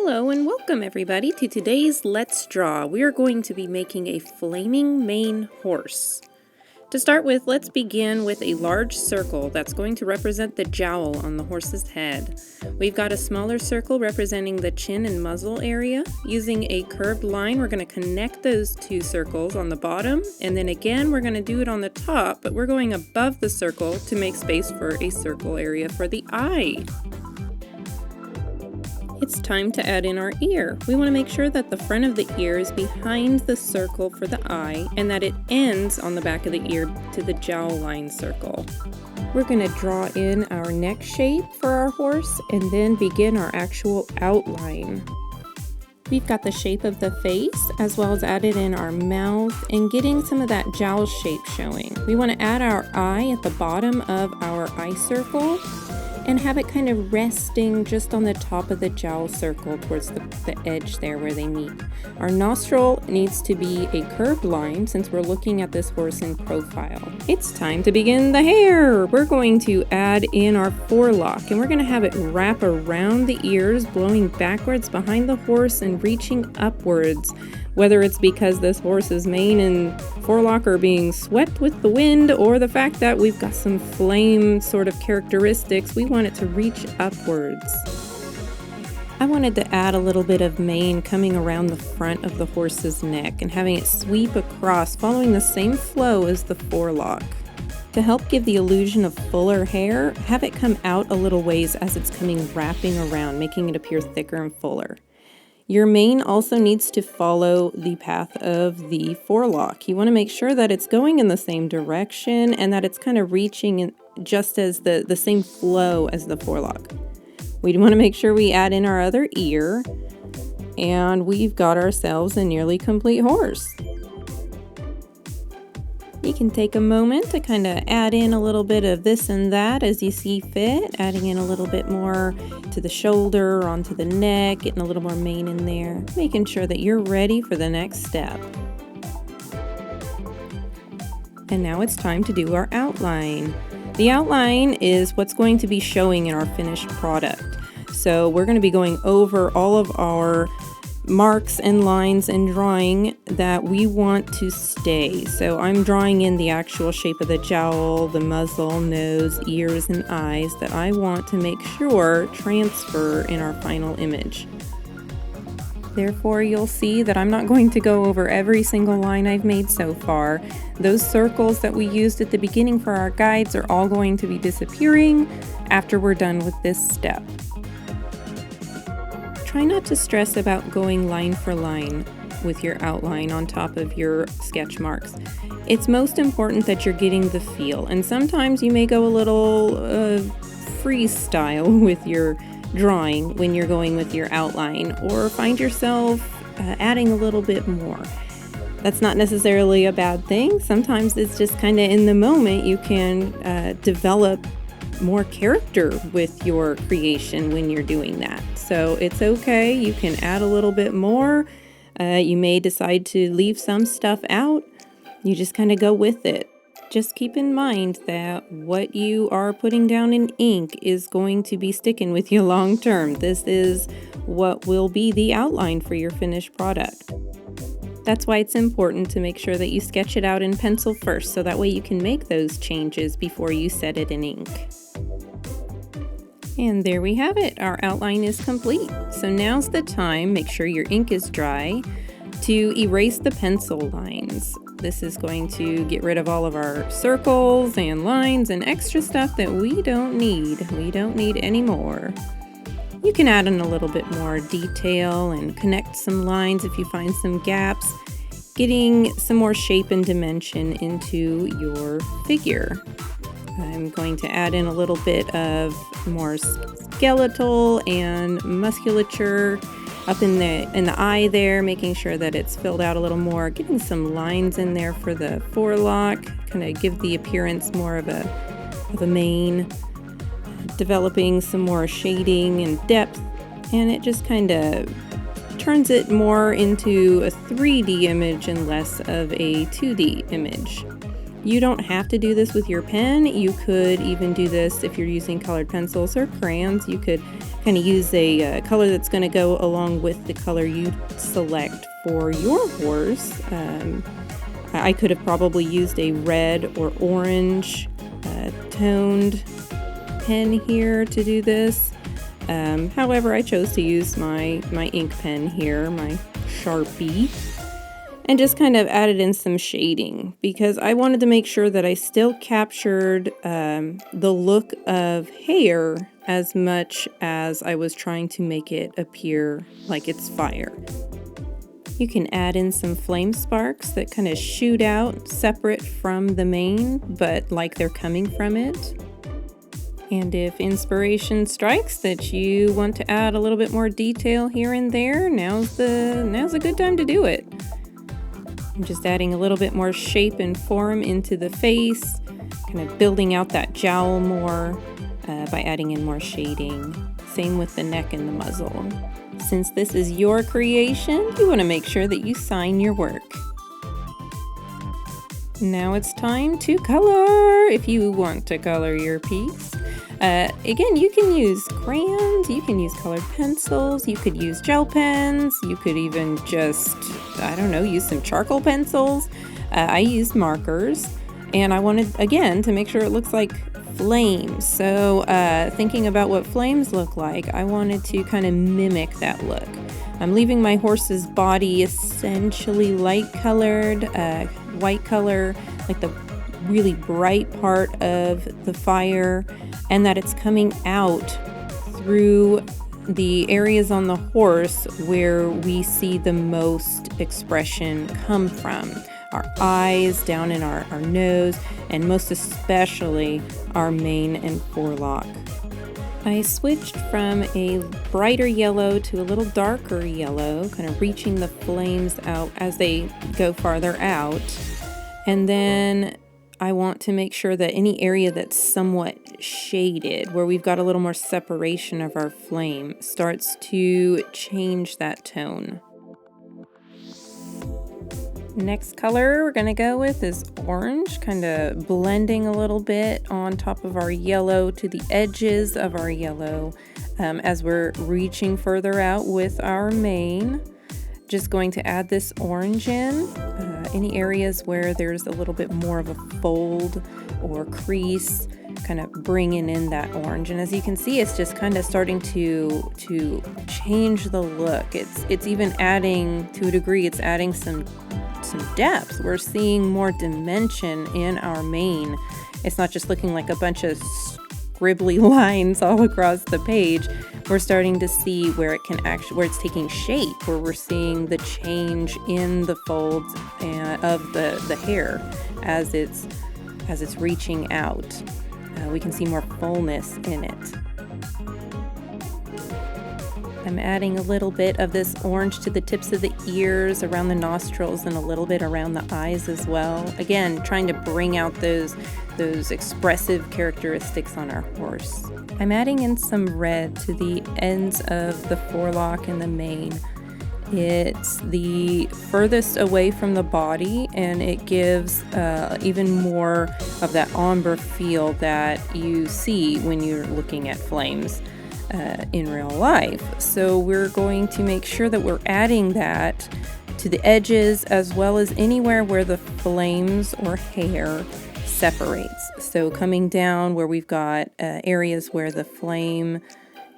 Hello and welcome everybody to today's Let's Draw. We are going to be making a flaming mane horse. To start with, let's begin with a large circle that's going to represent the jowl on the horse's head. We've got a smaller circle representing the chin and muzzle area. Using a curved line, we're going to connect those two circles on the bottom, and then again we're going to do it on the top, but we're going above the circle to make space for a circle area for the eye. It's time to add in our ear. We want to make sure that the front of the ear is behind the circle for the eye and that it ends on the back of the ear to the jowl line circle. We're going to draw in our neck shape for our horse and then begin our actual outline. We've got the shape of the face as well as added in our mouth and getting some of that jowl shape showing. We want to add our eye at the bottom of our eye circle and have it kind of resting just on the top of the jowl circle towards the edge there where they meet. Our nostril needs to be a curved line since we're looking at this horse in profile. It's time to begin the hair. We're going to add in our forelock and we're going to have it wrap around the ears, blowing backwards behind the horse and reaching upwards. Whether it's because this horse's mane and forelock are being swept with the wind or the fact that we've got some flame sort of characteristics, we want it to reach upwards. I wanted to add a little bit of mane coming around the front of the horse's neck and having it sweep across, following the same flow as the forelock. To help give the illusion of fuller hair, have it come out a little ways as it's coming wrapping around, making it appear thicker and fuller. Your mane also needs to follow the path of the forelock. You want to make sure that it's going in the same direction and that it's kind of reaching in just as the same flow as the forelock. We want to make sure we add in our other ear, and we've got ourselves a nearly complete horse. You can take a moment to kind of add in a little bit of this and that as you see fit, adding in a little bit more to the shoulder, onto the neck, getting a little more mane in there, making sure that you're ready for the next step. And now it's time to do our outline. The outline is what's going to be showing in our finished product. So we're going to be going over all of our marks and lines and drawing that we want to stay. So I'm drawing in the actual shape of the jowl, the muzzle, nose, ears, and eyes that I want to make sure transfer in our final image. Therefore, you'll see that I'm not going to go over every single line I've made so far. Those circles that we used at the beginning for our guides are all going to be disappearing after we're done with this step. Try not to stress about going line for line with your outline on top of your sketch marks. It's most important that you're getting the feel, and sometimes you may go a little freestyle with your drawing when you're going with your outline, or find yourself adding a little bit more. That's not necessarily a bad thing. Sometimes it's just kind of in the moment you can develop more character with your creation when you're doing that. So it's okay, you can add a little bit more. You may decide to leave some stuff out. You just kind of go with it. Just keep in mind that what you are putting down in ink is going to be sticking with you long term. This is what will be the outline for your finished product. That's why it's important to make sure that you sketch it out in pencil first, so that way you can make those changes before you set it in ink. And there we have it. Our outline is complete. So now's the time, make sure your ink is dry, to erase the pencil lines. This is going to get rid of all of our circles and lines and extra stuff that we don't need. We don't need any more. You can add in a little bit more detail and connect some lines if you find some gaps, getting some more shape and dimension into your figure. I'm going to add in a little bit of more skeletal and musculature up in the eye there, making sure that it's filled out a little more, getting some lines in there for the forelock, kind of give the appearance more of a mane, developing some more shading and depth, and it just kind of turns it more into a 3D image and less of a 2D image. You don't have to do this with your pen. You could even do this if you're using colored pencils or crayons. You could kind of use a color that's going to go along with the color you select for your horse. I could have probably used a red or orange toned pen here to do this. However, I chose to use my ink pen here, my Sharpie, and just kind of added in some shading because I wanted to make sure that I still captured the look of hair as much as I was trying to make it appear like it's fire. You can add in some flame sparks that kind of shoot out separate from the mane, but like they're coming from it. And if inspiration strikes that you want to add a little bit more detail here and there, now's a good time to do it. I'm just adding a little bit more shape and form into the face, kind of building out that jowl more by adding in more shading. Same with the neck and the muzzle. Since this is your creation, you want to make sure that you sign your work. Now it's time to color if you want to color your piece. Again, you can use crayons, you can use colored pencils, you could use gel pens, you could even just, use some charcoal pencils. I used markers, and I wanted, again, to make sure it looks like flames. So thinking about what flames look like, I wanted to kind of mimic that look. I'm leaving my horse's body essentially light colored, white color, like the really bright part of the fire, and that it's coming out through the areas on the horse where we see the most expression come from. Our eyes, down in our nose, and most especially our mane and forelock. I switched from a brighter yellow to a little darker yellow, kind of reaching the flames out as they go farther out. And then I want to make sure that any area that's somewhat shaded, where we've got a little more separation of our flame, starts to change that tone. Next color we're going to go with is orange, kind of blending a little bit on top of our yellow to the edges of our yellow as we're reaching further out with our mane. Just going to add this orange in, any areas where there's a little bit more of a fold or crease, kind of bringing in that orange. And as you can see, it's just kind of starting to change the look. It's even adding, to a degree, it's adding some depth. We're seeing more dimension in our mane. It's not just looking like a bunch of scribbly lines all across the page. We're starting to see where it can actually, where it's taking shape, where we're seeing the change in the folds of the hair as it's reaching out. We can see more fullness in it. I'm adding a little bit of this orange to the tips of the ears, around the nostrils, and a little bit around the eyes as well. Again, trying to bring out those expressive characteristics on our horse. I'm adding in some red to the ends of the forelock and the mane. It's the furthest away from the body, and it gives even more of that ombre feel that you see when you're looking at flames in real life. So we're going to make sure that we're adding that to the edges as well as anywhere where the flames or hair separates. So coming down where we've got areas where the flame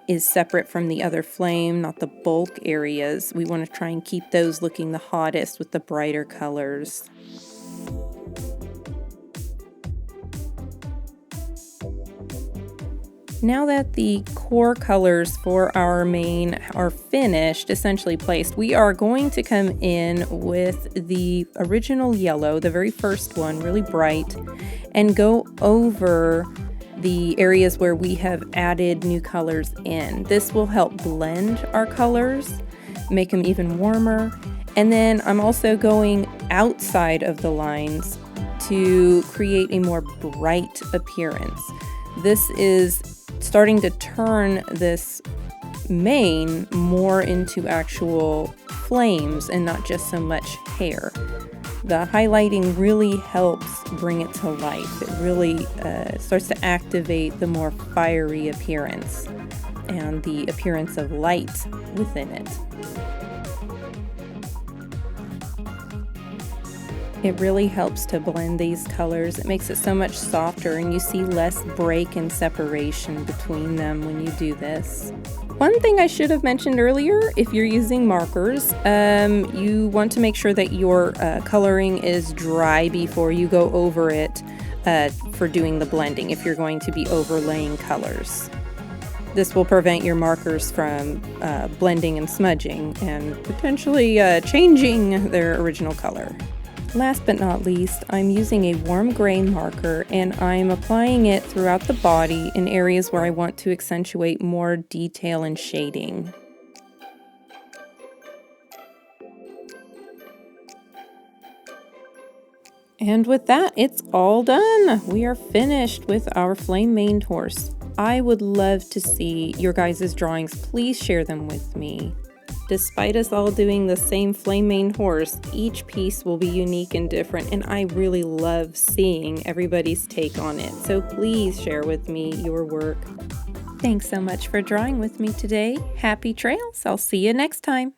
is separate from the other flame, not the bulk areas. We want to try and keep those looking the hottest with the brighter colors. Now that the core colors for our mane are finished, essentially placed, we are going to come in with the original yellow, the very first one, really bright, and go over the areas where we have added new colors in. This will help blend our colors, make them even warmer. And then I'm also going outside of the lines to create a more bright appearance. This is starting to turn this mane more into actual flames and not just so much hair. The highlighting really helps bring it to life. It really starts to activate the more fiery appearance and the appearance of light within it. It really helps to blend these colors. It makes it so much softer and you see less break and separation between them when you do this. One thing I should have mentioned earlier, if you're using markers, you want to make sure that your coloring is dry before you go over it for doing the blending, if you're going to be overlaying colors. This will prevent your markers from blending and smudging and potentially changing their original color. Last but not least, I'm using a warm gray marker and I'm applying it throughout the body in areas where I want to accentuate more detail and shading. And with that, it's all done. We are finished with our flame-maned horse. I would love to see your guys' drawings. Please share them with me. Despite us all doing the same flame-maned horse, each piece will be unique and different, and I really love seeing everybody's take on it. So please share with me your work. Thanks so much for drawing with me today. Happy trails. I'll see you next time.